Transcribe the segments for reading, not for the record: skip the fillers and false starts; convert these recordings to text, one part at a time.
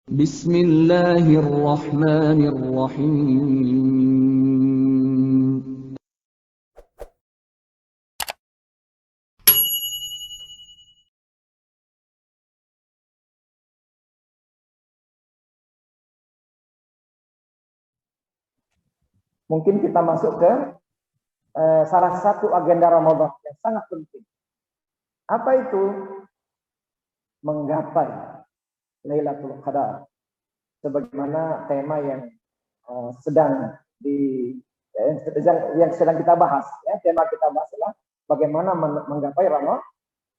Bismillahirrahmanirrahim. Mungkin kita masuk ke salah satu agenda Ramadan yang sangat penting. Apa itu? Menggapai Lailatul Qadar. Sebagaimana tema yang sedang kita bahas. Ya, tema kita bahas adalah bagaimana menggapai Ramadan,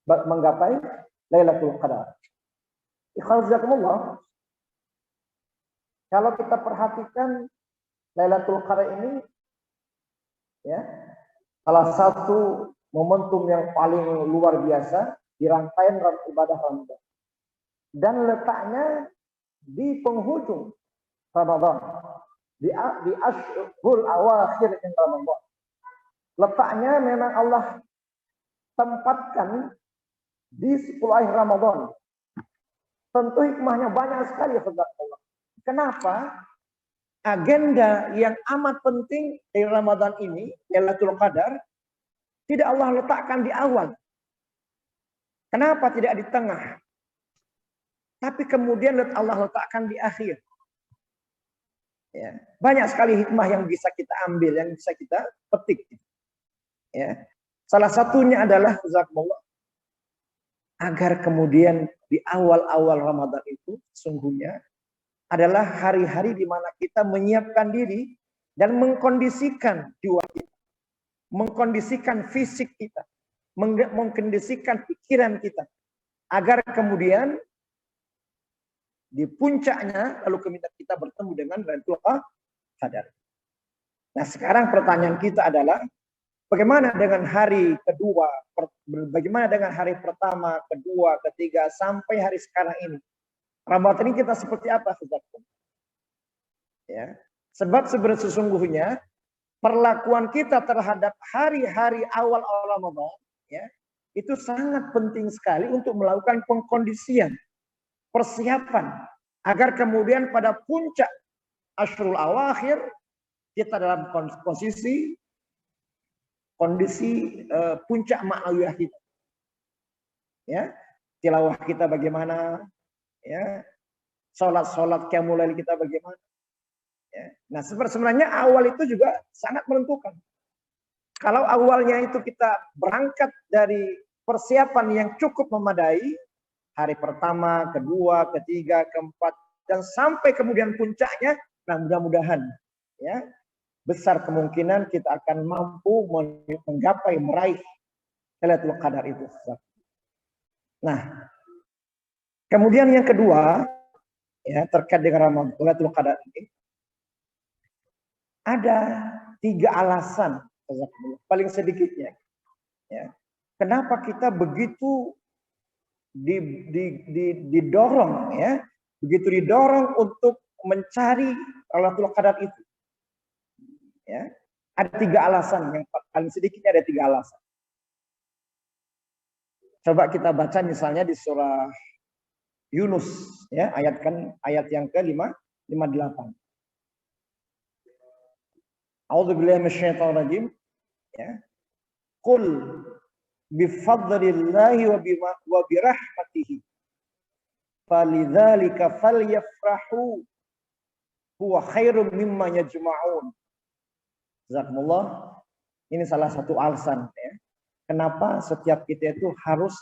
menggapai Lailatul Qadar. Ikhwanullahi, kalau kita perhatikan Lailatul Qadar ini, ya, salah satu momentum yang paling luar biasa di rangkaian ibadah Ramadan. Dan letaknya di penghujung Ramadan, di ashhurul awakhir min Ramadan. Letaknya memang Allah tempatkan di 10 akhir Ramadan. Tentu hikmahnya banyak sekali, saudara. Kenapa? Agenda yang amat penting di Ramadan ini, Lailatul Qadar, tidak Allah letakkan di awal. Kenapa tidak di tengah? Tapi kemudian Allah letakkan di akhir. Ya, banyak sekali hikmah yang bisa kita ambil, yang bisa kita petik. Ya. Salah satunya adalah agar kemudian di awal-awal Ramadan itu sungguhnya adalah hari-hari di mana kita menyiapkan diri dan mengkondisikan jiwa kita, mengkondisikan fisik kita, mengkondisikan pikiran kita, agar kemudian di puncaknya lalu kemudian kita bertemu dengan Lailatul Qadar. Nah, sekarang pertanyaan kita adalah bagaimana dengan hari kedua, bagaimana dengan hari pertama, kedua, ketiga sampai hari sekarang ini? Ramadan ini kita seperti apa, saudara? Ya, sebab sesungguhnya perlakuan kita terhadap hari-hari awal Ramadan, ya, itu sangat penting sekali untuk melakukan pengkondisian, persiapan, agar kemudian pada puncak Ashurul Awakhir kita dalam kondisi puncak ma'nawiyah kita. Ya, tilawah kita bagaimana? Ya, sholat qiyamul lail kita bagaimana? Ya. Nah, sebenarnya awal itu juga sangat menentukan. Kalau awalnya itu kita berangkat dari persiapan yang cukup memadai, hari pertama, kedua, ketiga, keempat, dan sampai kemudian puncaknya, nah mudah-mudahan, ya, besar kemungkinan kita akan mampu menggapai, meraih Lailatul Qadar itu. Nah, kemudian yang kedua, ya, terkait dengan Lailatul Qadar ini, ada 3 alasan, paling sedikitnya, ya, kenapa kita begitu didorong, ya, begitu didorong untuk mencari Lailatul Qadar itu. Ya, ada 3 alasan, yang paling sedikitnya ada 3 alasan. Coba kita baca misalnya di surah Yunus, ya, ayat yang ke-58. A'udzubillahi minasyaitonir rajim. Ya. Qul bifadlillahi wa birahmatihi falidzalika falyafrahu huwa khairum mimma yajma'un. Jazakumullah. Ini salah satu alasan, ya, kenapa setiap kita itu harus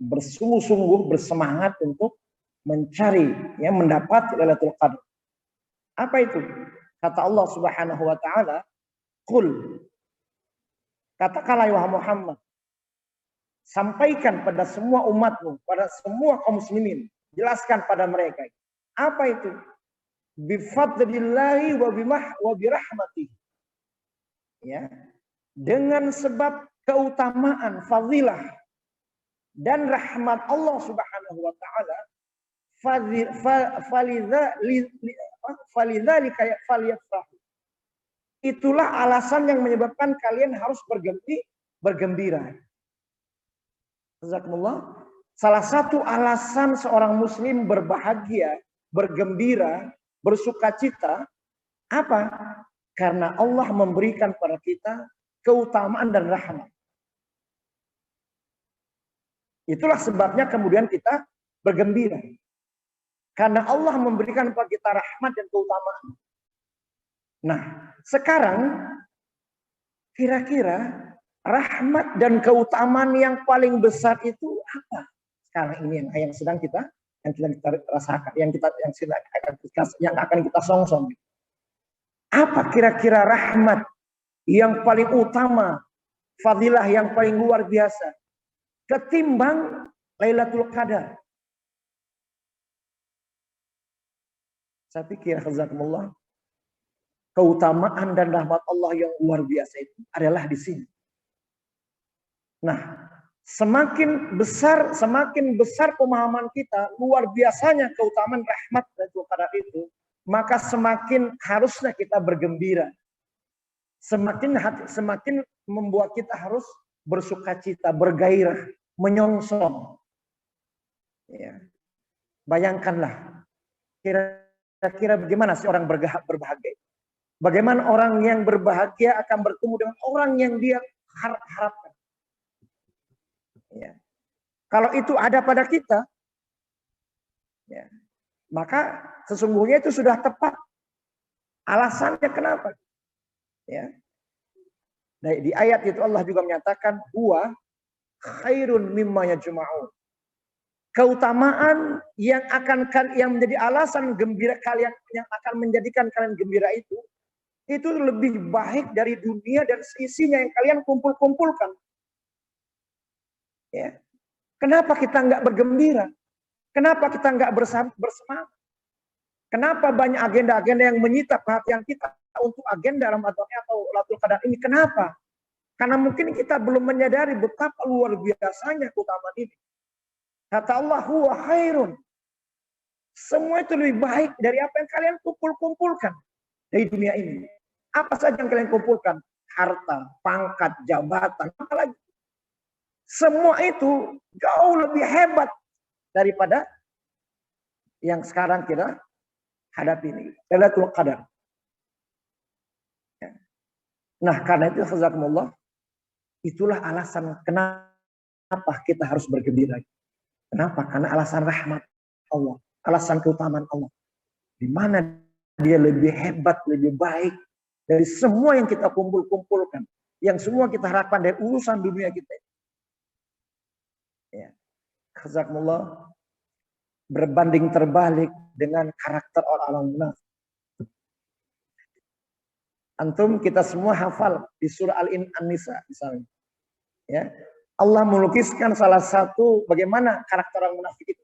bersungguh-sungguh bersemangat untuk mencari, ya, mendapat Lailatul Qadar. Apa itu? Kata Allah Subhanahu wa taala, "Qul", katakanlah wahai Muhammad, sampaikan pada semua umatmu, pada semua kaum muslimin, jelaskan pada mereka. Apa itu? Bifadlillahi wa birahmatihi. Ya. Dengan sebab keutamaan, fadilah dan rahmat Allah Subhanahu wa taala, falidzalika falyafrahu. Itulah alasan yang menyebabkan kalian harus bergembira. Jazakumullah. Salah satu alasan seorang muslim berbahagia bergembira, bersukacita. Apa? Karena Allah memberikan pada kita keutamaan dan rahmat. Itulah sebabnya kemudian kita bergembira. Karena Allah memberikan kepada kita rahmat dan keutamaan. Nah, sekarang kira-kira rahmat dan keutamaan yang paling besar itu apa? Sekarang ini yang sedang kita rasakan, yang akan kita songsong. Apa kira-kira rahmat yang paling utama, fadilah yang paling luar biasa ketimbang Lailatul Qadar? Saya pikir jazakumullah, keutamaan dan rahmat Allah yang luar biasa itu adalah di sini. Nah, semakin besar pemahaman kita luar biasanya keutamaan rahmat dan Qadar itu, maka semakin harusnya kita bergembira. Semakin membuat kita harus bersukacita, bergairah, menyongsong. Ya. Bayangkanlah, kira-kira bagaimana sih orang berbahagia? Bagaimana orang yang berbahagia akan bertemu dengan orang yang dia harapkan? Ya. Kalau itu ada pada kita, ya, maka sesungguhnya itu sudah tepat. Alasannya kenapa? Ya. Di ayat itu Allah juga menyatakan huwa khairun mimma yajma'un. Keutamaan yang menjadi alasan gembira kalian, yang akan menjadikan kalian gembira itu lebih baik dari dunia dan seisinya yang kalian kumpulkan. Ya. Kenapa kita nggak bergembira? Kenapa kita nggak bersemangat? Kenapa banyak agenda-agenda yang menyita perhatian kita untuk agenda Ramadan atau Lailatul Qadar ini? Kenapa? Karena mungkin kita belum menyadari betapa luar biasanya keutamaan ini. Kata Allah, huwa khairun. Semua itu lebih baik dari apa yang kalian kumpulkan dari dunia ini. Apa saja yang kalian kumpulkan? Harta, pangkat, jabatan, apa lagi? Semua itu jauh lebih hebat daripada yang sekarang kita hadapi ini. Lailatul Qadar. Nah, karena itu jazakumullah, itulah alasan kenapa kita harus bergembira. Kenapa? Karena alasan rahmat Allah, alasan keutamaan Allah. Di mana dia lebih hebat, lebih baik dari semua yang kita kumpulkan, yang semua kita harapkan dari urusan dunia kita. Ya. Jazakumullah, berbanding terbalik dengan karakter orang munafik. Antum kita semua hafal di surah Al-Nisa misalnya. Ya. Allah melukiskan salah satu bagaimana karakter orang munafik itu.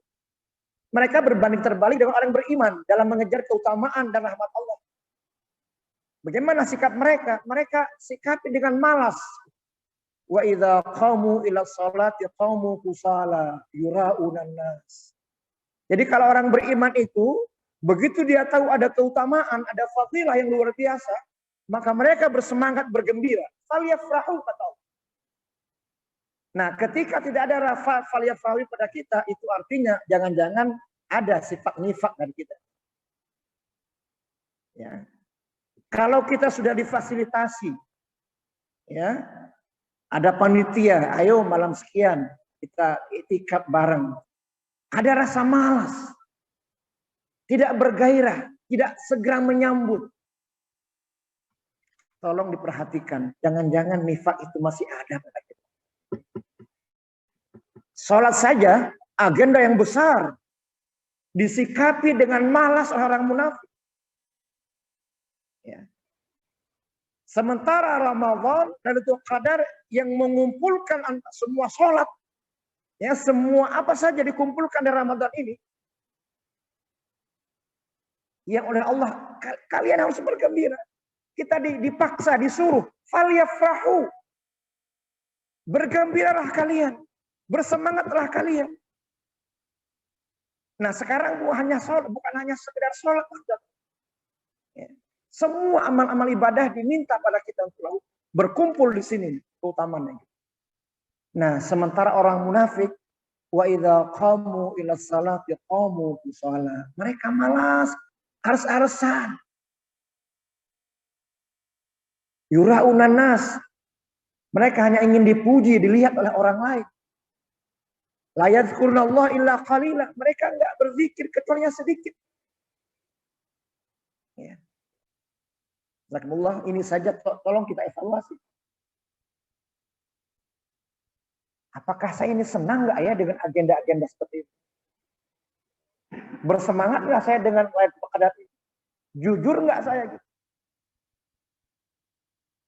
Mereka berbanding terbalik dengan orang beriman dalam mengejar keutamaan dan rahmat Allah. Bagaimana sikap mereka? Mereka sikapi dengan malas. Wa idza qamu ila sholati qamu kusala yura'unan nas. Jadi kalau orang beriman itu, begitu dia tahu ada keutamaan, ada fadilah yang luar biasa, maka mereka bersemangat, bergembira. Falyafrahu kata Allah. Nah, ketika tidak ada falyafrahu pada kita, itu artinya jangan-jangan ada sifat nifak dari kita. Ya. Kalau kita sudah difasilitasi, ya, ada panitia, ayo malam sekian kita itikaf bareng. Ada rasa malas, tidak bergairah, tidak segera menyambut. Tolong diperhatikan, jangan-jangan nifak itu masih ada pada kita. Sholat saja, agenda yang besar, disikapi dengan malas orang munafik. Ya. Sementara Ramadan dan Lailatul Qadar yang mengumpulkan semua sholat, ya semua apa saja dikumpulkan di Ramadan ini, yang oleh Allah kalian harus bergembira. Kita dipaksa, disuruh, falyafrahu, bergembiralah kalian, bersemangatlah kalian. Nah sekarang bukan hanya sekedar sholat, ya. Semua amal-amal ibadah diminta pada kita untuk berkumpul di sini, keutamanya. Nah, sementara orang munafik Wa idza qamu ila salati qamu kusala. Mereka malas, ars-arsan. Yura'unan nas. Mereka hanya ingin dipuji, dilihat oleh orang lain. La yadhkurunallah illa qalila. Mereka enggak berzikir kecuali sedikit. Ya. Jazakumullah, ini saja tolong kita evaluasi. Apakah saya ini senang nggak ya dengan agenda-agenda seperti itu? Bersemangat nggak saya dengan Lailatul Qadar ini? Jujur nggak saya gitu?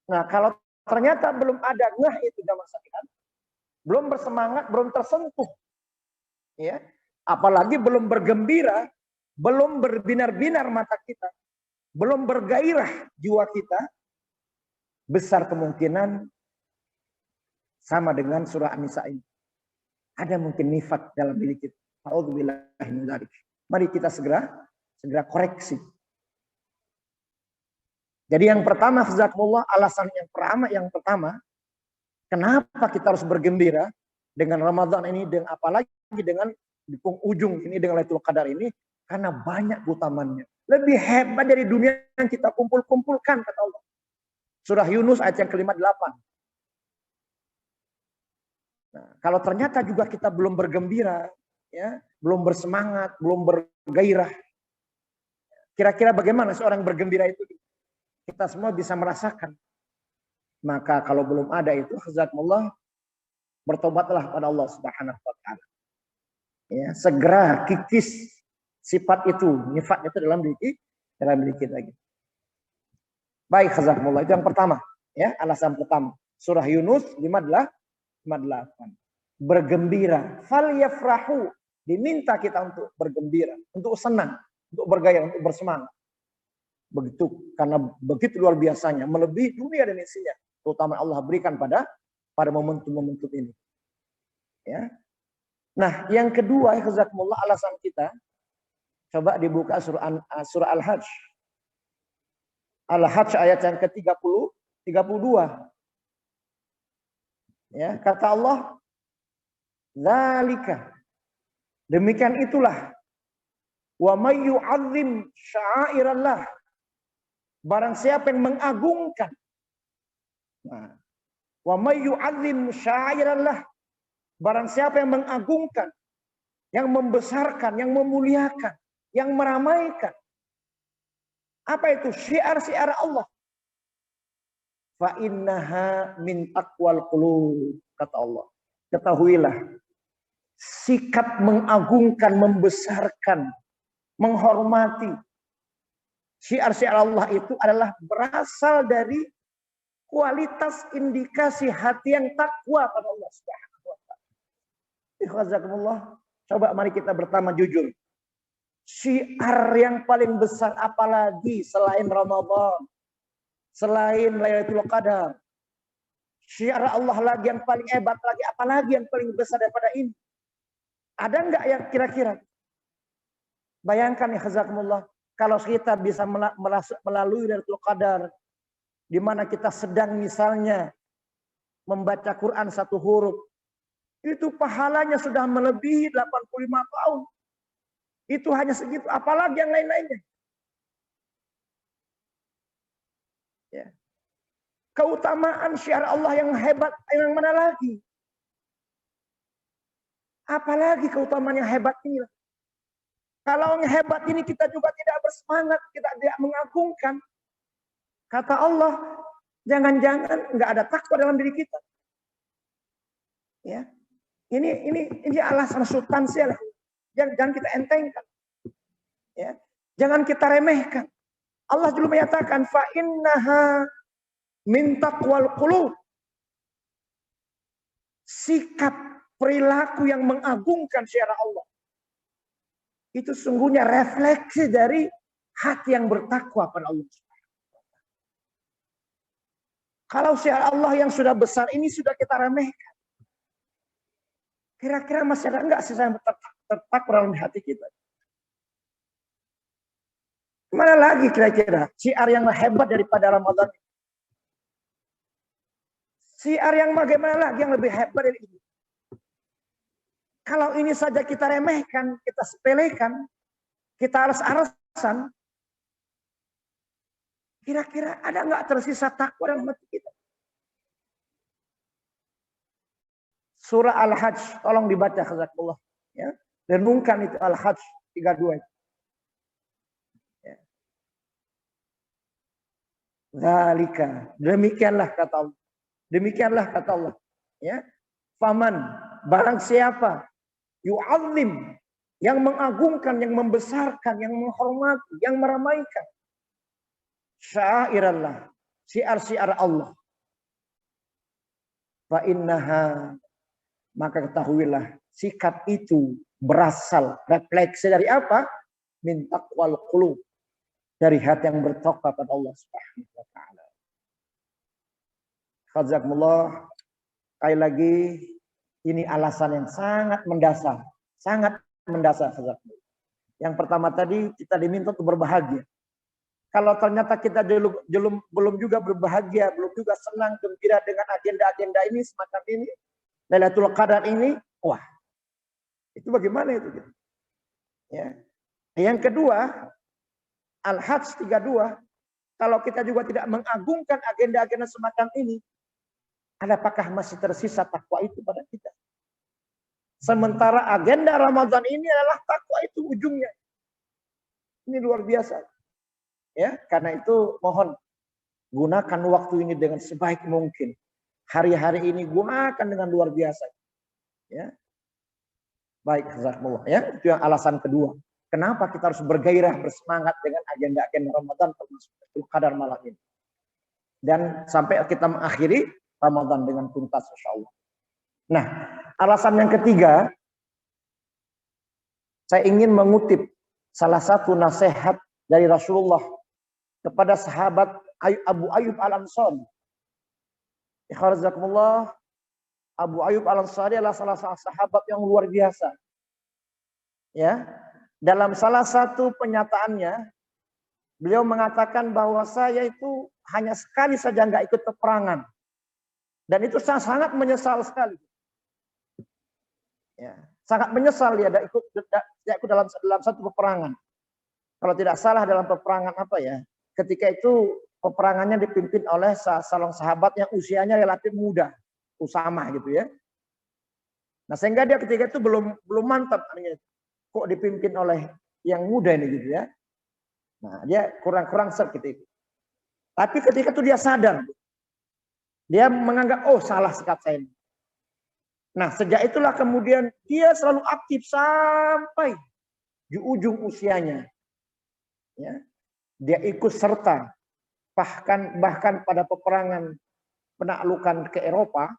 Nah, kalau ternyata belum ada ngah itu jamaah sekalian, belum bersemangat, belum tersentuh, ya, apalagi belum bergembira, belum berbinar-binar mata kita, belum bergairah jiwa kita, besar kemungkinan sama dengan surah An-Nisa ini. Ada mungkin nifat dalam diri kita. A'udzubillahi min dzalik. Mari kita segera koreksi. Jadi yang pertama, jazakumullah, alasan yang pertama, kenapa kita harus bergembira dengan Ramadan ini, dengan apalagi dengan di ujung ini dengan Lailatul Qadar ini, karena banyak utamanya. Lebih hebat dari dunia yang kita kumpulkan, kata Allah. Surah Yunus ayat yang ke-58. Nah, kalau ternyata juga kita belum bergembira, ya, belum bersemangat, belum bergairah, kira-kira bagaimana seorang bergembira itu? Kita semua bisa merasakan. Maka kalau belum ada itu, jazakumullah, bertobatlah pada Allah Subhanahu wa taala. Ya, segera kikis sifat itu, nifat itu dalam diri kita gitu. Baik, jazakumullah, itu yang pertama, ya, alasan pertama. Surah Yunus 58. Bergembira, falyafrahu, diminta kita untuk bergembira, untuk senang, untuk bergairah, untuk bersemangat. Begitu, karena begitu luar biasanya, melebihi dunia dan isinya, terutama Allah berikan pada momentum-momentum ini. Ya. Nah, yang kedua, jazakumullah, alasan kita, coba dibuka surah Al-Hajj. Al-Hajj ayat yang ke-30, 32. Ya, kata Allah, zalika, demikian itulah, wa may yu'azzim sya'airallah, barang siapa yang mengagungkan, nah, wa may yu'azzim sya'airallah, barang siapa yang mengagungkan, yang membesarkan, yang memuliakan, yang meramaikan, apa itu syiar-syiar Allah, fa innaha min taqwal qulub, kata Allah. Ketahuilah, sikap mengagungkan, membesarkan, menghormati syiar-syiar Allah itu adalah berasal dari kualitas indikasi hati yang takwa pada Allah Subhanahu wa taala. Coba mari kita bertama jujur. Syiar yang paling besar apalagi selain Ramadan, selain Lailatul Qadar, syiar Allah lagi yang paling hebat lagi, apalagi yang paling besar daripada ini? Ada enggak yang kira-kira? Bayangkan ya, jazakumullah, kalau kita bisa melalui Lailatul Qadar, di mana kita sedang misalnya membaca Quran satu huruf, itu pahalanya sudah melebihi 85 tahun. Itu hanya segitu, apalagi yang lain-lainnya. Ya. Keutamaan syiar Allah yang hebat, yang mana lagi? Apalagi keutamaan yang hebat ini. Kalau yang hebat ini kita juga tidak bersemangat, kita tidak mengagungkan. Kata Allah, jangan-jangan nggak ada takwa dalam diri kita. Ya, ini alasan substansial. Jangan kita entengkan. Ya, jangan kita remehkan. Allah juga menyatakan, fa innaha min taqwal qulub. Sikap perilaku yang mengagungkan syiar Allah itu sungguhnya refleksi dari hati yang bertakwa pada Allah. Kalau syiar Allah yang sudah besar ini sudah kita remehkan, kira-kira masih ada enggak sih yang tertakwa dalam hati kita? Mana lagi kira-kira syiar yang hebat daripada Ramadan? Syiar yang bagaimana lagi yang lebih hebat dari ini? Kalau ini saja kita remehkan, kita sepelekan, kita alas-alasan, kira-kira ada nggak tersisa takwa dalam hati kita? Surah Al-Hajj, tolong dibaca jazakallah. Ya. Renungkan itu Al-Hajj 32. Ya. Zalika, demikianlah kata Allah. Demikianlah kata Allah. Ya. Faman, barang siapa yu'azzim, yang mengagungkan, yang membesarkan, yang menghormati, yang meramaikan syairallah, syiar-syiar Allah. Fa innaha, maka ketahuilah sikap itu berasal, refleksi dari apa? Min taqwal qulub, dari hati yang bertakwa pada Allah Subhanahu wa taala. Jazakumullah. Sekali lagi, ini alasan yang sangat mendasar, sangat mendasar. Yang pertama tadi kita diminta untuk berbahagia. Kalau ternyata kita belum juga berbahagia, belum juga senang gembira dengan agenda-agenda ini semacam ini, Lailatul Qadar ini, wah, itu bagaimana itu? Ya. Yang kedua, Al-Hajj 32, kalau kita juga tidak mengagungkan agenda-agenda semacam ini, apakah masih tersisa takwa itu pada kita? Sementara agenda Ramadan ini adalah takwa itu ujungnya. Ini luar biasa. Ya, karena itu mohon gunakan waktu ini dengan sebaik mungkin. Hari-hari ini gunakan dengan luar biasa. Ya. Baik, jazakumullah ya. Itu yang alasan kedua. Kenapa kita harus bergairah, bersemangat dengan agenda-agenda Ramadan termasuk Qadar malam ini. Dan sampai kita mengakhiri Ramadan dengan tuntas insyaallah. Nah, alasan yang ketiga, saya ingin mengutip salah satu nasihat dari Rasulullah kepada sahabat Abu Ayyub Al-Ansari. Ikhwanakumullah, Abu Ayyub Al-Ansari adalah salah satu sahabat yang luar biasa. Ya, dalam salah satu penyataannya, beliau mengatakan bahwa saya itu hanya sekali saja nggak ikut peperangan. Dan itu sangat menyesal sekali. Ya, sangat menyesal dia tidak ikut dalam satu peperangan. Kalau tidak salah dalam peperangan apa ya? Ketika itu peperangannya dipimpin oleh seorang sahabat yang usianya relatif muda, Usama gitu ya. Nah sehingga dia ketika itu belum mantap, kok dipimpin oleh yang muda ini gitu ya. Nah dia kurang serg gitu. Tapi ketika itu dia sadar, dia menganggap oh salah sikap saya ini. Nah sejak itulah kemudian dia selalu aktif sampai di ujung usianya. Ya. Dia ikut serta bahkan pada peperangan penaklukan ke Eropa,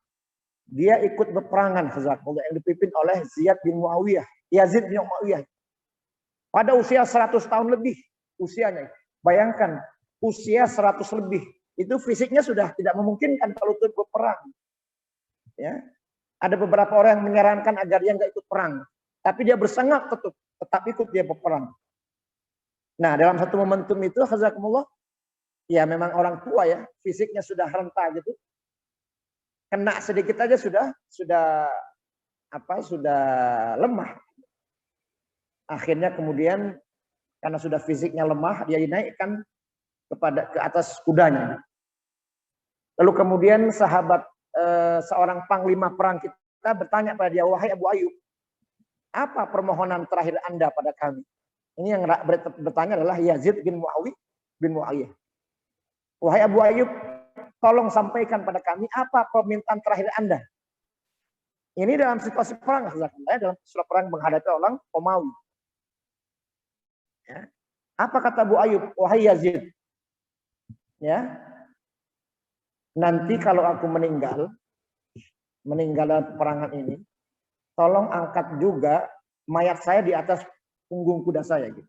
dia ikut peperangan yang dipimpin oleh Yazid bin Muawiyah. Pada usia 100 tahun lebih usianya. Bayangkan usia 100 lebih. Itu fisiknya sudah tidak memungkinkan kalau untuk berperang. Ya. Ada beberapa orang yang menyarankan agar dia nggak ikut perang. Tapi dia bersemangat tetap ikut dia berperang. Nah, dalam satu momentum itu, jazakumullah, ya memang orang tua ya, fisiknya sudah renta gitu. Kena sedikit aja sudah lemah. Akhirnya kemudian karena sudah fisiknya lemah, dia dinaikkan ke atas kudanya. Lalu kemudian seorang panglima perang kita bertanya pada dia, wahai Abu Ayyub, apa permohonan terakhir Anda pada kami? Ini yang bertanya adalah Yazid bin Muawiyah. Wahai Abu Ayyub, tolong sampaikan pada kami apa permintaan terakhir Anda. Ini dalam situasi perang, dalam situasi perang menghadapi orang Romawi. Ya. Apa kata Abu Ayyub? Wahai Yazid, ya, nanti kalau aku meninggal dalam peperangan ini, tolong angkat juga mayat saya di atas punggung kuda saya gitu.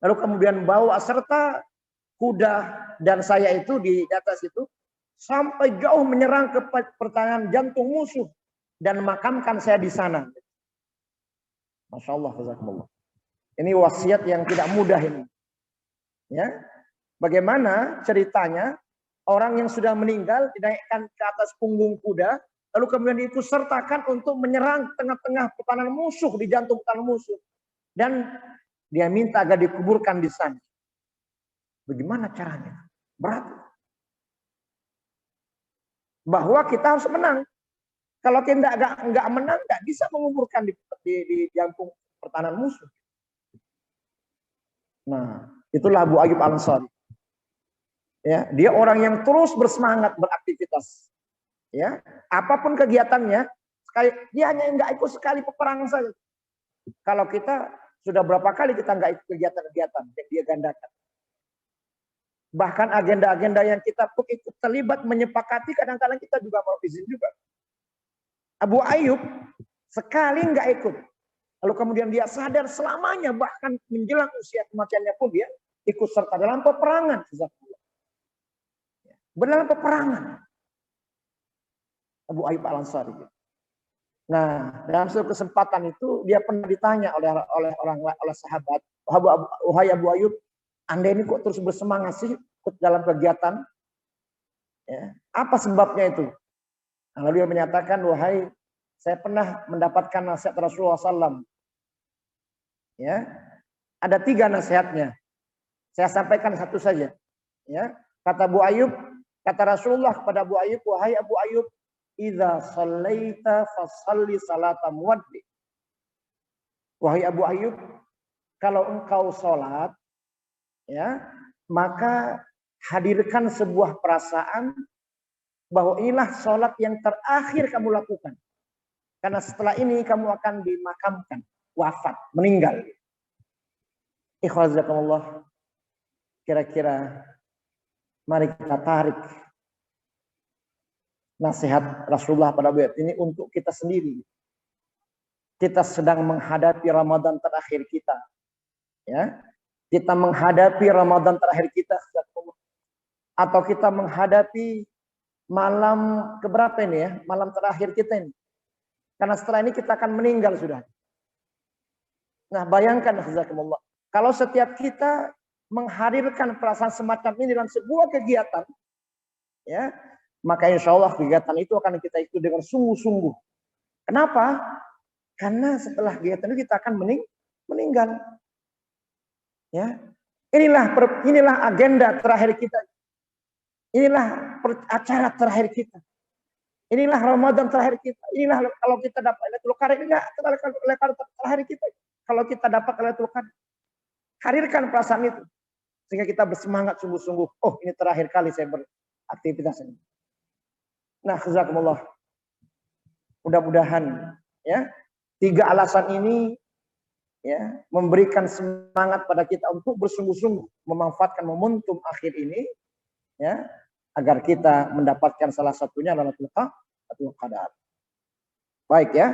Lalu kemudian bawa serta kuda dan saya itu di atas itu sampai jauh menyerang ke pertahanan jantung musuh dan makamkan saya di sana. Masya Allah, jazakumullah. Ini wasiat yang tidak mudah ini. Ya, bagaimana ceritanya orang yang sudah meninggal dinaikkan ke atas punggung kuda lalu kemudian diikut sertakan untuk menyerang tengah-tengah pertahanan musuh, di jantung pertahanan musuh. Dan dia minta agar dikuburkan di sana. Bagaimana caranya? Berat. Bahwa kita harus menang. Kalau kita nggak menang, nggak bisa menguburkan di jantung pertahanan musuh. Nah, itulah Abu Ayyub Al-Ansari. Ya, dia orang yang terus bersemangat beraktivitas. Ya, apapun kegiatannya, dia hanya nggak ikut sekali peperangan saja. Kalau kita sudah berapa kali kita nggak ikut kegiatan-kegiatan yang dia gandakan. Bahkan agenda-agenda yang kita pun ikut terlibat menyepakati, kadang-kadang kita juga mau izin juga. Abu Ayyub sekali nggak ikut, lalu kemudian dia sadar selamanya, bahkan menjelang usia kematiannya pun dia ikut serta dalam peperangan. Dalam peperangan. Abu Ayyub Al-Ansari. Nah, dalam suatu kesempatan itu dia pernah ditanya oleh sahabat, "Wahai Abu Ayyub, Anda ini kok terus bersemangat sih ikut dalam kegiatan? Ya, apa sebabnya itu?" Nah, lalu dia menyatakan, "Wahai, saya pernah mendapatkan nasihat Rasulullah SAW. Ya, ada 3 nasihatnya. Saya sampaikan satu saja. Ya, kata Abu Ayyub, kata Rasulullah kepada Abu Ayyub, wahai Abu Ayyub, idza shallaita fashalli salata muwaddi." Wahai Abu Ayyub, kalau engkau sholat, ya, maka hadirkan sebuah perasaan bahwa inilah sholat yang terakhir kamu lakukan. Karena setelah ini kamu akan dimakamkan, wafat, meninggal. Ikhwazakumullah. Kira-kira mari kita tarik nasihat Rasulullah pada Abu Ayyub ini untuk kita sendiri. Kita sedang menghadapi Ramadan terakhir kita. Ya. Kita menghadapi Ramadan terakhir kita. Atau kita menghadapi malam keberapa ini ya? Malam terakhir kita ini. Karena setelah ini kita akan meninggal sudah. Nah, bayangkan jazakumullah. Kalau setiap kita menghadirkan perasaan semacam ini dalam sebuah kegiatan, ya, maka insya Allah kegiatan itu akan kita ikuti dengan sungguh-sungguh. Kenapa? Karena setelah kegiatan itu kita akan meninggal. Ya, inilah agenda terakhir kita. Inilah acara terakhir kita. Inilah Ramadan terakhir kita. Inilah kalau kita dapat Lailatul Qadar, ini terakhir kita. Kalau kita dapat Lailatul Qadar, hadirkan perasaan itu sehingga kita bersemangat sungguh-sungguh. Oh, ini terakhir kali saya beraktivitas ini. Nah, jazakumullah. Mudah-mudahan ya 3 alasan ini ya memberikan semangat pada kita untuk bersungguh-sungguh memanfaatkan momentum akhir ini ya agar kita mendapatkan salah satunya Lailatul Qadar. Baik ya.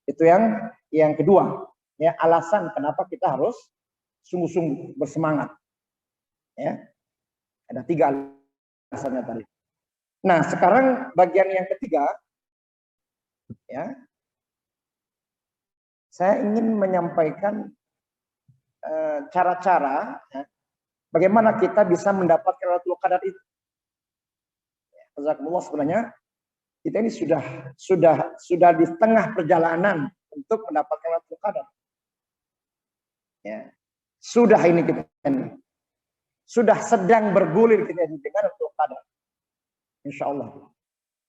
Itu yang kedua, ya, alasan kenapa kita harus sungguh-sungguh bersemangat. Ya. Ada 3 alasannya tadi. Nah, sekarang bagian yang ketiga, ya. Saya ingin menyampaikan cara-cara ya, bagaimana kita bisa mendapatkan Lailatul Qadar itu. Jazakumullah, sebenarnya kita ini sudah di tengah perjalanan untuk mendapatkan Lailatul Qadar. Ya. Sudah ini kita ini. Sudah sedang bergulir kita dengan Lailatul Qadar. Insya Allah.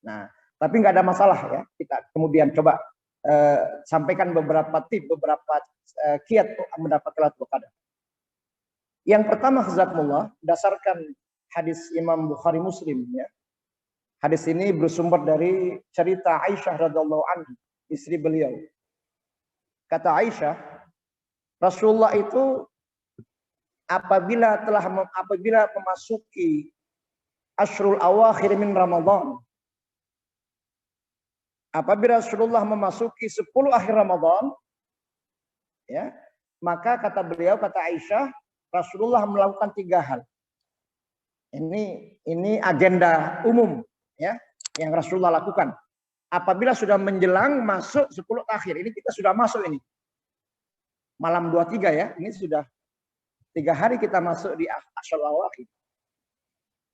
Nah, tapi nggak ada masalah ya. Kita kemudian coba sampaikan beberapa tips, beberapa kiat untuk mendapatkan Lailatul Qadar. Yang pertama, jazakumullah, berdasarkan hadis Imam Bukhari Muslim ya. Hadis ini bersumber dari cerita Aisyah radhiyallahu anha, istri beliau. Kata Aisyah, Rasulullah itu apabila memasuki Ashrul Awakhir min Ramadan, apabila Rasulullah memasuki 10 akhir Ramadan, ya, maka kata beliau, kata Aisyah, Rasulullah melakukan 3 hal. Ini agenda umum ya yang Rasulullah lakukan. Apabila sudah menjelang masuk 10 akhir, ini kita sudah masuk ini. Malam 23 ya, ini sudah 3 hari kita masuk di Ashrul Awakhir.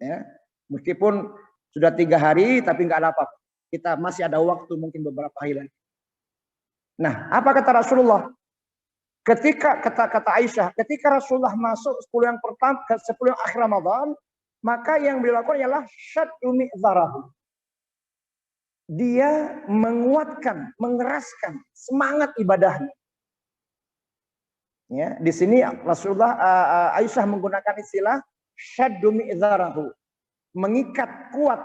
Ya, meskipun sudah 3 hari tapi nggak ada apa-apa. Kita masih ada waktu mungkin beberapa hari lagi. Nah, apa kata Rasulullah? Ketika kata Aisyah, ketika Rasulullah masuk 10 yang pertama ke 10 yang akhir Ramadan, maka yang beliau lakukan ialah syaddu mi'zarahu. Dia menguatkan, mengeraskan semangat ibadahnya. Ya, di sini Rasulullah Aisyah menggunakan istilah syaddu mi'zarahu, mengikat kuat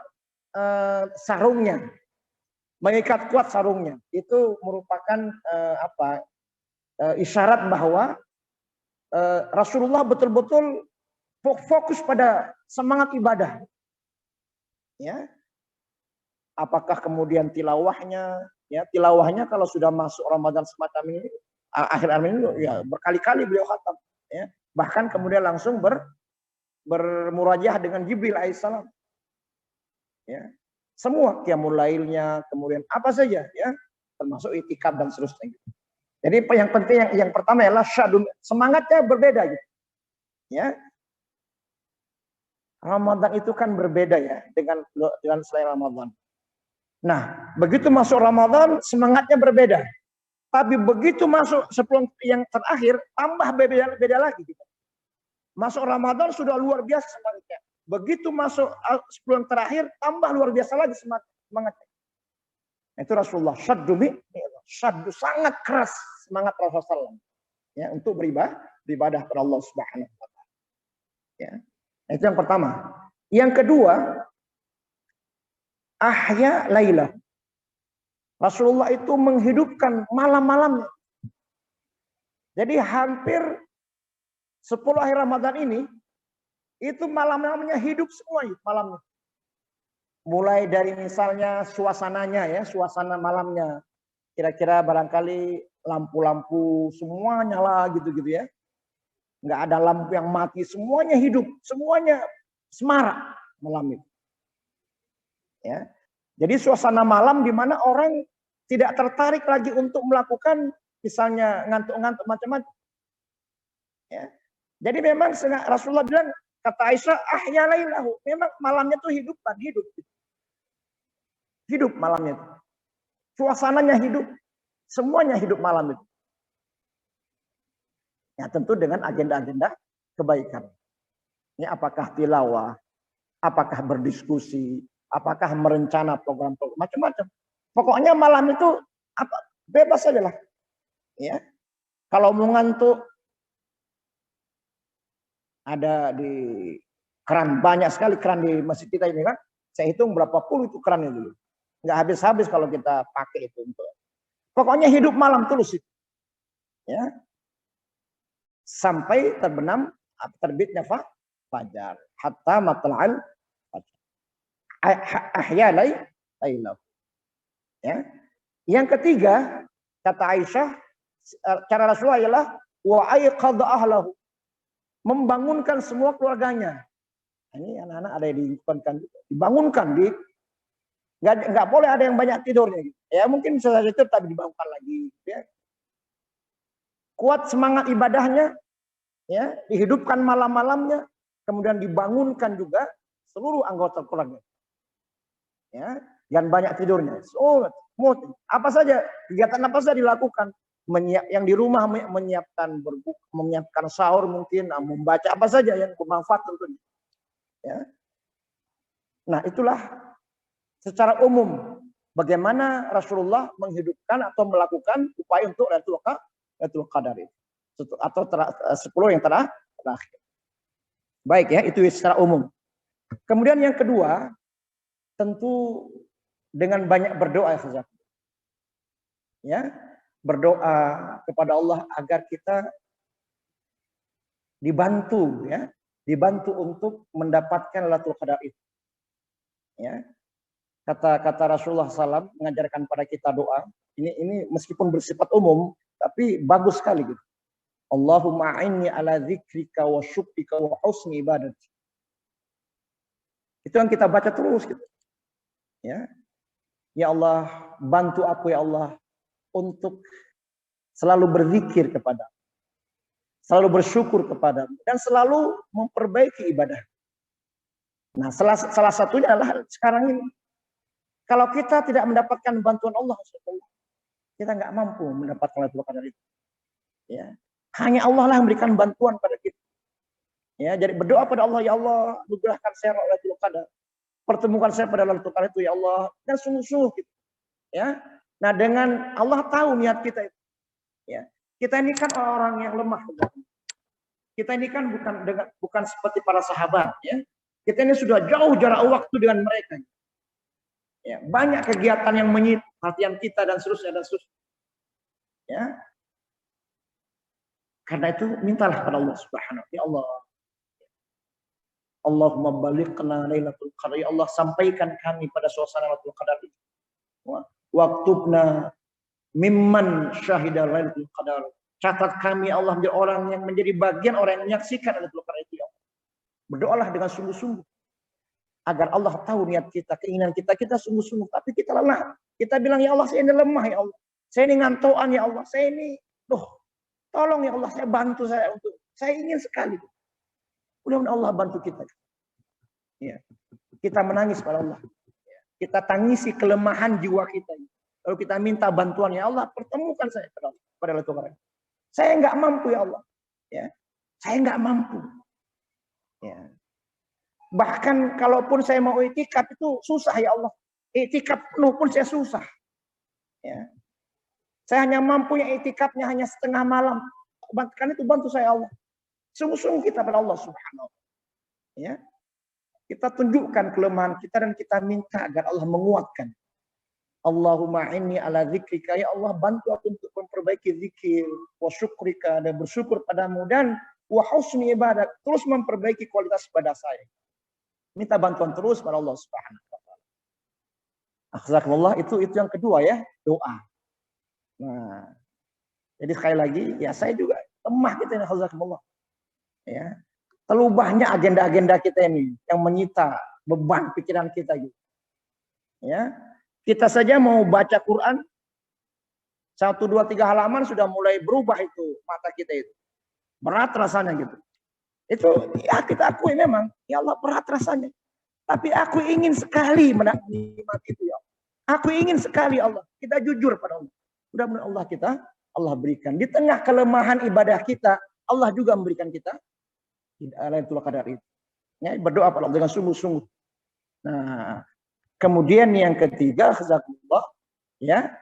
sarungnya. Mengikat kuat sarungnya. Itu merupakan isyarat bahwa Rasulullah betul-betul fokus pada semangat ibadah. Ya. Apakah kemudian tilawahnya, ya tilawahnya kalau sudah masuk Ramadan semacam ini, akhir ini ya berkali-kali beliau khatam, ya. Bahkan kemudian langsung bermurajah dengan Jibril alaihissalam. Ya. Semua qiyamul lailnya, kemudian apa saja, ya, termasuk itikaf dan seterusnya. Jadi yang penting yang pertama adalah syadun, semangatnya berbeda gitu. Ya. Ramadan itu kan berbeda ya dengan selain Ramadan. Nah, begitu masuk Ramadan semangatnya berbeda. Tapi begitu masuk 10 yang terakhir tambah beda lagi gitu. Masuk Ramadan sudah luar biasa semangatnya. Begitu masuk 10 yang terakhir tambah luar biasa lagi semangatnya. Itu Rasulullah syaddu sangat keras semangat Rasulullah ya untuk beribadah kepada Allah Subhanahu wa taala. Ya. Itu yang pertama. Yang kedua, ahya lailah. Rasulullah itu menghidupkan malam-malamnya. Jadi hampir 10 akhir Ramadan ini itu malam-malamnya hidup semua malamnya. Mulai dari misalnya suasananya ya, suasana malamnya. Kira-kira barangkali lampu-lampu semua nyala gitu-gitu ya. Nggak ada lampu yang mati, semuanya hidup, semuanya semarak malam itu. Ya. Jadi suasana malam di mana orang tidak tertarik lagi untuk melakukan misalnya ngantuk-ngantuk macam-macam. Ya. Jadi memang Rasulullah bilang, kata Aisyah, ahya lailahu. Memang malamnya tuh hidup. Hidup malamnya itu. Suasananya hidup. Semuanya hidup malam itu. Ya tentu dengan agenda-agenda kebaikan. Ini apakah tilawah, apakah berdiskusi, apakah merencana program-program macam-macam. Pokoknya malam itu bebas saja lah. Ya. Kalau mau ngantuk, ada di keran, banyak sekali keran di masjid kita ini kan. Saya hitung berapa puluh itu kerannya dulu. Nggak habis-habis kalau kita pakai itu untuk. Pokoknya hidup malam terus itu. Ya. Sampai terbenam terbitnya fajar. Hatta matla'al fajar. Ahya lailah. Ya. Yang ketiga, kata Aisyah, cara Rasulullah ialah wa aiqadha ahlahu. Membangunkan semua keluarganya. Ini anak-anak ada yang dibangunkan, nggak boleh ada yang banyak tidurnya. Gitu. Ya mungkin bisa saja itu tapi dibangunkan lagi. Ya. Kuat semangat ibadahnya, ya dihidupkan malam-malamnya, kemudian dibangunkan juga seluruh anggota keluarga. Ya, dan banyak tidurnya. So, apa saja kegiatan apa saja dilakukan. Yang di rumah menyiapkan berbuka, menyiapkan sahur mungkin, membaca apa saja yang bermanfaat tentunya. Ya. Nah itulah secara umum bagaimana Rasulullah menghidupkan atau melakukan upaya untuk Lailatul Qadar itu atau 10 yang terakhir. Baik ya, itu secara umum. Kemudian yang kedua, tentu dengan banyak berdoa saja. Ya, berdoa kepada Allah agar kita dibantu ya, dibantu untuk mendapatkan Lailatul Qadar itu. Ya. Kata Rasulullah SAW mengajarkan pada kita doa. Ini meskipun bersifat umum, tapi bagus sekali gitu. Allahumma a'inni ala dzikrika wa syukrika wa husni ibadati. Itu yang kita baca terus gitu. Ya. Ya Allah, bantu aku ya Allah untuk selalu berzikir kepada, selalu bersyukur kepada, dan selalu memperbaiki ibadah. Nah, salah satunya adalah sekarang ini. Kalau kita tidak mendapatkan bantuan Allah, kita nggak mampu mendapatkan Lailatul Qadar itu. Ya. Hanya Allah lah yang memberikan bantuan pada kita. Ya, jadi berdoa pada Allah, ya Allah, anugerahkan saya Lailatul Qadar. Pertemukan saya pada Lailatul Qadar itu, ya Allah. Dan sungguh-sungguh gitu. Ya. Nah, dengan Allah tahu niat kita itu. Ya. Kita ini kan orang yang lemah. Kita ini kan bukan seperti para sahabat, ya. Kita ini sudah jauh jarak waktu dengan mereka. Ya, banyak kegiatan yang menyita perhatian kita dan seterusnya dan seterusnya. Ya. Karena itu mintalah kepada Allah Subhanahu wa taala, ya Allah. Allahumma balighna Lailatul Qadar, ya Allah, sampaikan kami pada suasana Lailatul Qadar itu. Waktubna mimman syahida Lailatul Qadar. Catat kami Allah menjadi orang yang menjadi bagian orang yang menyaksikan Lailatul Qadar itu, ya Allah. Berdoalah dengan sungguh-sungguh agar Allah tahu niat kita, keinginan kita, kita sungguh-sungguh, tapi kita lelah. Kita bilang, ya Allah, saya ini lemah, ya Allah. Saya ini ngantuan, ya Allah. Saya ini, tolong ya Allah, saya bantu saya untuk, saya ingin sekali. Mudah-mudahan Allah bantu kita. Ya. Kita menangis pada Allah. Kita tangisi kelemahan jiwa kita. Lalu kita minta bantuan, ya Allah, pertemukan saya pada Lailatul Qadar. Saya nggak mampu, ya Allah. Ya. Saya nggak mampu. Ya. Bahkan kalaupun saya mau itikaf itu susah, ya Allah. Itikaf penuh pun saya susah. Ya. Saya hanya mampu yang itikafnya hanya setengah malam. Kan itu bantu saya Allah. Sungguh-sungguh kita pada Allah Subhanahu wa taala. Ya. Kita tunjukkan kelemahan kita dan kita minta agar Allah menguatkan. Allahumma inni ala dzikrika, ya Allah, bantu aku untuk memperbaiki zikir, wa syukrika, dan bersyukur padamu, dan wa husni ibadah, terus memperbaiki kualitas ibadah saya. Minta bantuan terus pada Allah Subhanahu wa taala. Akhzakumullah, itu yang kedua, ya, doa. Nah, jadi sekali lagi, ya saya juga lemah kita ini, akhzakumullah. Ya. Terlalu banyak agenda-agenda kita ini yang menyita beban pikiran kita gitu. Ya. Kita saja mau baca Quran 1, 2, 3 halaman sudah mulai berubah itu mata kita itu. Berat rasanya gitu. Itu ya kita akui memang, ya Allah, berat rasanya. Tapi aku ingin sekali menikmati itu, ya Allah. Aku ingin sekali, Allah. Kita jujur pada Allah. Mudah-mudahan Allah berikan. Di tengah kelemahan ibadah kita, Allah juga memberikan kita Lailatul Qadar itu. Ya, berdoa pada Allah dengan sungguh-sungguh. Nah, kemudian yang ketiga, jazakumullah, ya,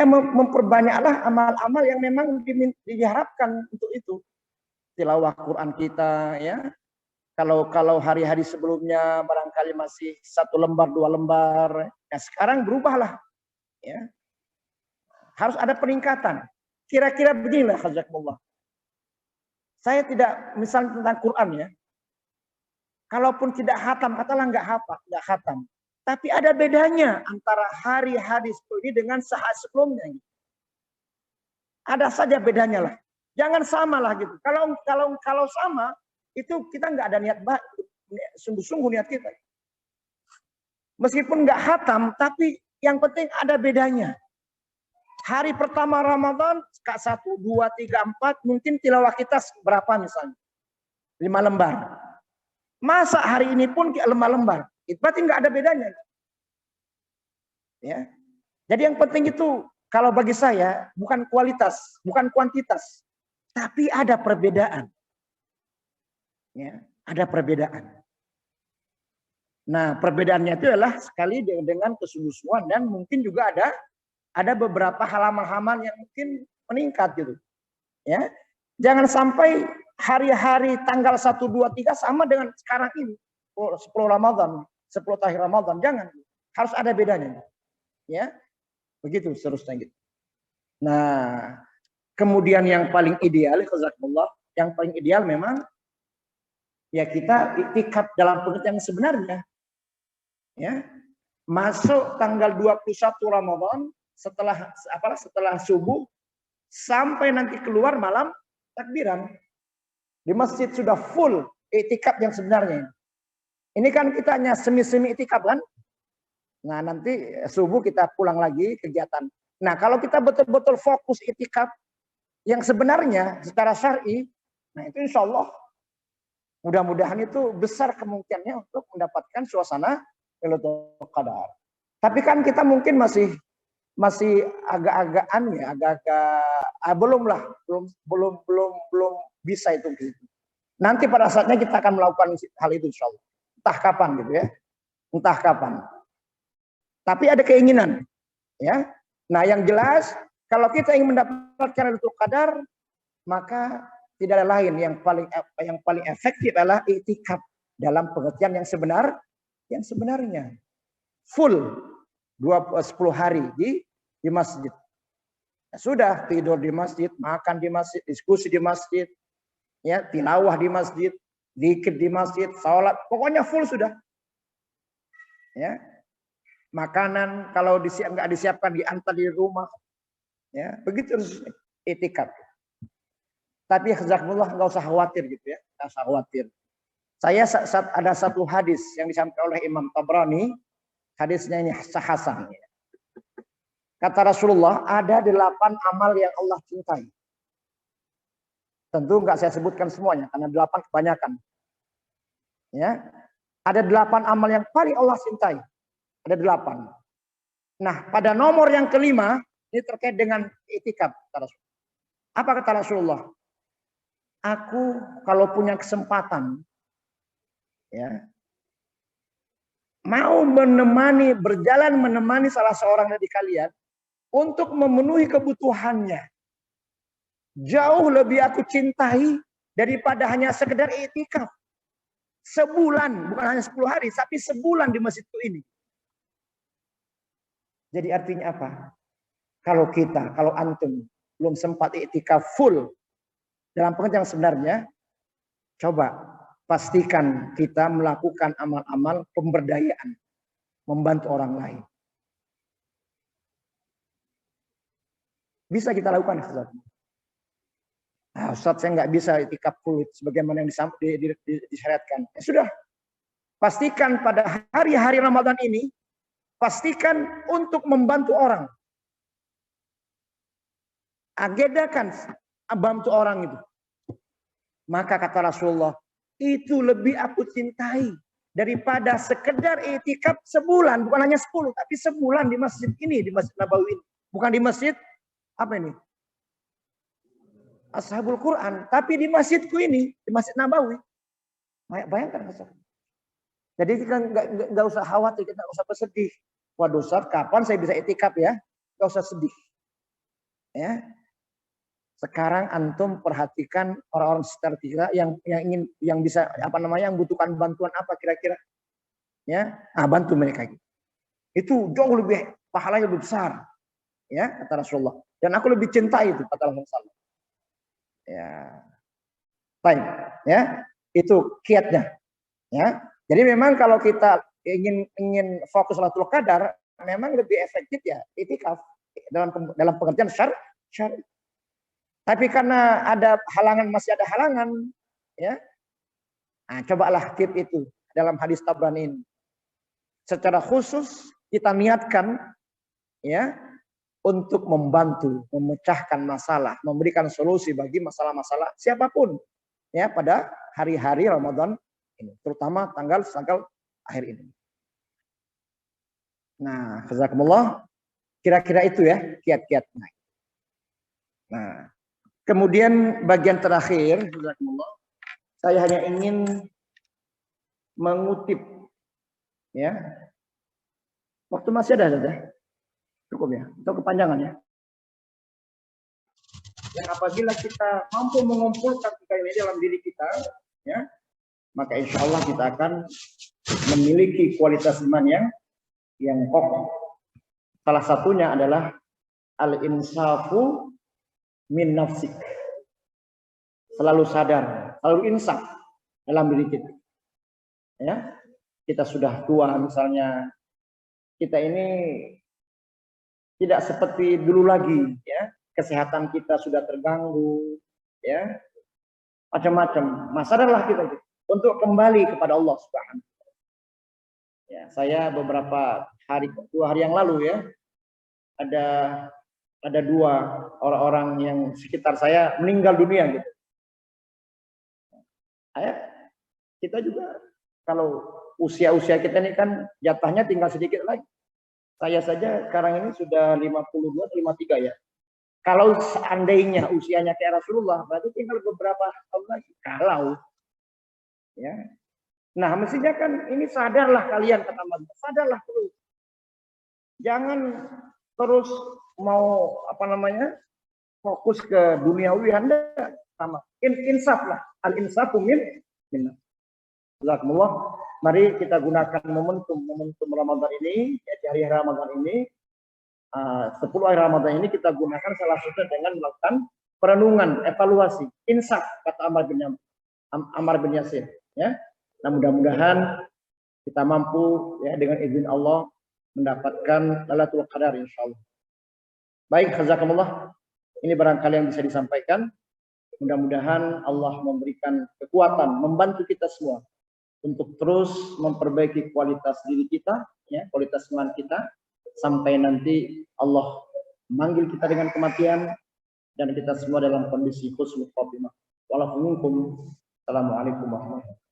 memperbanyaklah amal-amal yang memang diharapkan untuk itu. Tilawah Quran kita, ya. Kalau hari-hari sebelumnya barangkali masih 1 lembar, 2 lembar, ya sekarang berubahlah, ya. Harus ada peningkatan. Kira-kira beginilah, jazakumullah. Saya tidak, misalnya tentang Quran, ya. Kalaupun tidak khatam, katalah nggak khatam. Tapi ada bedanya antara hari-hari seperti ini dengan saat sebelumnya. Ada saja bedanya lah. Jangan sama lah gitu. Kalau sama, itu kita nggak ada niat baik, sungguh-sungguh niat kita. Meskipun nggak khatam, tapi yang penting ada bedanya. Hari pertama Ramadan, 1, 2, 3, 4, mungkin tilawah kita berapa misalnya? 5 lembar. Masa hari ini pun 5 lembar? Itu berarti nggak ada bedanya. Ya. Jadi yang penting itu, kalau bagi saya, bukan kualitas, bukan kuantitas, tapi ada perbedaan. Ya, ada perbedaan. Nah, perbedaannya itu adalah sekali dengan kesungguhan dan mungkin juga ada beberapa halaman-halaman yang mungkin meningkat gitu. Ya. Jangan sampai hari-hari tanggal 1, 2, 3 sama dengan sekarang ini. 10 Ramadan, 10 terakhir Ramadan, jangan. Harus ada bedanya. Ya. Begitu seterusnya gitu. Nah, kemudian yang paling ideal, jazakumullah, yang paling ideal memang ya kita iktikaf dalam pengertian yang sebenarnya. Ya. Masuk tanggal 21 Ramadan setelah subuh sampai nanti keluar malam takbiran. Di masjid sudah full iktikaf yang sebenarnya. Ini kan kita hanya semi-semi iktikaf kan? Nah, nanti subuh kita pulang lagi kegiatan. Nah, kalau kita betul-betul fokus iktikaf yang sebenarnya secara syar'i, nah itu insya Allah mudah-mudahan itu besar kemungkinannya untuk mendapatkan suasana Lailatul Qadar. Tapi kan kita mungkin masih agak-agakan ya, belum bisa itu. Nanti pada saatnya kita akan melakukan hal itu insya Allah. Entah kapan gitu ya. Entah kapan. Tapi ada keinginan. Ya. Nah yang jelas, kalau kita ingin mendapatkan Lailatul Qadar, maka tidak ada lain yang paling efektif adalah iktikaf dalam pengertian yang sebenarnya. Full 10 hari di masjid. Ya, sudah tidur di masjid, makan di masjid, diskusi di masjid, ya tilawah di masjid, zikir di masjid, sholat, pokoknya full sudah. Ya, makanan kalau nggak disiapkan diantar di rumah, ya begitu itikaf. Tapi jazakumullah nggak usah khawatir gitu ya, nggak usah khawatir. Saya ada satu hadis yang disampaikan oleh Imam Tabrani, hadisnya ini hasan. Kata Rasulullah, ada 8 amal yang Allah cintai. Tentu nggak saya sebutkan semuanya, karena 8 kebanyakan. Ya, ada 8 amal yang paling Allah cintai. Ada 8. Nah, pada nomor yang kelima, ini terkait dengan itikaf. Apa kata Rasulullah? Aku kalau punya kesempatan, ya, mau berjalan menemani salah seorang dari kalian untuk memenuhi kebutuhannya. Jauh lebih aku cintai daripada hanya sekedar itikaf. Sebulan, bukan hanya 10 hari, tapi sebulan di masjidku ini. Jadi artinya apa? Kalau antum belum sempat itikaf full dalam pengertian sebenarnya, coba pastikan kita melakukan amal-amal pemberdayaan, membantu orang lain. Bisa kita lakukan, Ustaz. Nah, Ustaz, saya nggak bisa itikaf full sebagaimana yang disyariatkan. Ya sudah, pastikan pada hari-hari Ramadan ini, pastikan untuk membantu orang. Agendakan bantu orang itu. Maka kata Rasulullah, itu lebih aku cintai daripada sekedar itikaf sebulan, bukan hanya 10, tapi sebulan di masjid ini, di Masjid Nabawi ini. Bukan di masjid apa ini? Ashabul Quran, tapi di masjidku ini, di Masjid Nabawi. Bayangkan, Ustaz. Jadi kita nggak usah khawatir, kita nggak usah bersedih. Waduh, Ustaz, kapan saya bisa itikaf ya? Nggak usah sedih. Ya. Sekarang antum perhatikan orang-orang sekitar kita yang bisa yang butuhkan bantuan apa kira-kira? Ya, bantu mereka gitu. Itu jauh lebih pahalanya lebih besar. Ya, kata Rasulullah. Dan aku lebih cintai itu kata Rasulullah. Ya. Baik, ya. Itu kiatnya. Ya. Jadi memang kalau kita ingin fokus Lailatul Qadar, memang lebih efektif ya itikaf dalam pengertian syar'i. Tapi karena masih ada halangan, ya. Nah, cobalah keep itu dalam hadis Tabrani ini. Secara khusus kita niatkan, ya, untuk membantu, memecahkan masalah, memberikan solusi bagi masalah-masalah siapapun, ya, pada hari-hari Ramadan ini, terutama tanggal akhir ini. Nah, jazakumullah, kira-kira itu ya kiat-kiatnya. Nah, kemudian bagian terakhir, saya hanya ingin mengutip, ya. Waktu masih ada saja, cukup ya, atau kepanjangan ya. Dan apabila kita mampu mengumpulkan tiga ini dalam diri kita, ya, maka insya Allah kita akan memiliki kualitas iman yang kokoh. Salah satunya adalah al-insafu min nafsik. Selalu sadar, selalu insaf dalam diri kita. Ya, kita sudah tua misalnya, kita ini tidak seperti dulu lagi, ya. Kesehatan kita sudah terganggu, ya. Macam-macam. Masalahlah kita untuk kembali kepada Allah Subhanahu. Ya, saya beberapa hari 2 hari yang lalu ya, ada 2 orang-orang yang sekitar saya meninggal dunia gitu. Kita juga kalau usia-usia kita ini kan jatahnya tinggal sedikit lagi. Saya saja sekarang ini sudah 52 atau 53 ya. Kalau seandainya usianya kayak Rasulullah, berarti tinggal beberapa tahun lagi. Kalau ya. Nah, mestinya kan ini sadarlah kalian, kata Nabi. Sadarlah terus. Jangan terus mau fokus ke duniawi Anda sama. Insaflah. Al-insafu minna. Jazakumullah. Mari kita gunakan momentum Ramadan ini, ya, di hari Ramadan ini, 10 hari Ramadan ini kita gunakan salah satu dengan melakukan perenungan, evaluasi, insaf, kata Ammar bin Yasir. Ya, nah mudah-mudahan kita mampu ya dengan izin Allah mendapatkan Lailatul Qadar insyaallah. Baik, jazakumullah. Ini barangkali yang bisa disampaikan. Mudah-mudahan Allah memberikan kekuatan, membantu kita semua untuk terus memperbaiki kualitas diri kita, ya, kualitas iman kita, sampai nanti Allah memanggil kita dengan kematian dan kita semua dalam kondisi husnul khotimah. Assalamualaikum warahmatullahi wabarakatuh.